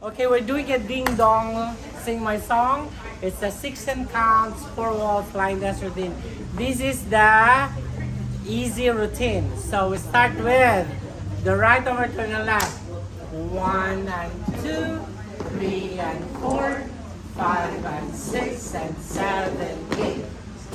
Okay, we're doing a ding dong, sing my song. It's a 16 counts, 4 walls, line dance routine. This is the easy routine. So we start with the right over to the left. 1 and 2, 3 and 4, 5 and 6 and 7, 8.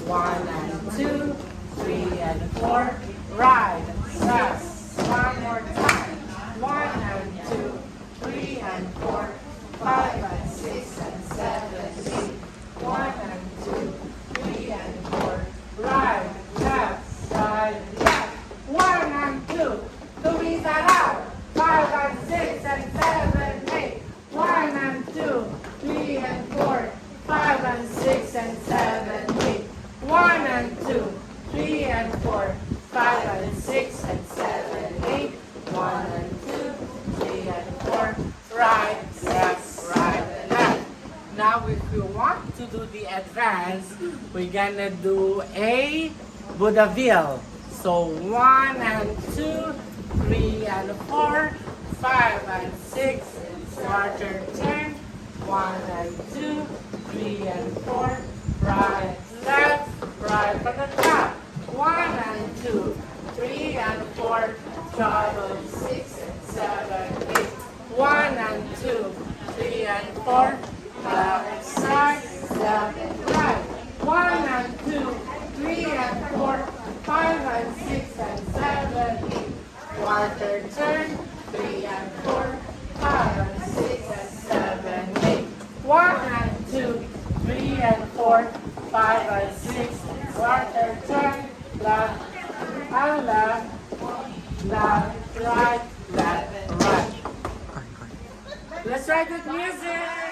1 and 2, 3 and 4. Right, left. One more time. 1 and 2, 3 and 4, 5 and 6 and 7, 8. 1 and 2, 3 and 4. Right, left, right, left. 1 and 2, 2 that out. 5 and 6 and 7, 8. 1 and 2, 3 and 4, 5 and 6 and 7, 8. 1 and 2, 3 and 4, 5 and 6 and 7, 8. 1 and 2, 3 and 4. Right, left, right, left. Now if you want to do the advance, we're gonna do a Buddhaville. So 1 and 2, 3 and 4, 5 and 6, quarter turn. 1 and 2, 3 and 4, right, left, right from the top. 1 and 2, 3 and 4, 5 6 and 7, 8. 1 and 2, 3 and 4, left, side, left, right. 1 and 2, 3 and 4, 5 and 6 and 7, 8. Quarter turn, 3 and 4, 5 and 6 and 7, 8. 1 and 2, 3 and 4, 5 and 6. Quarter turn, left and left, left, right, left, right. Let's try the music.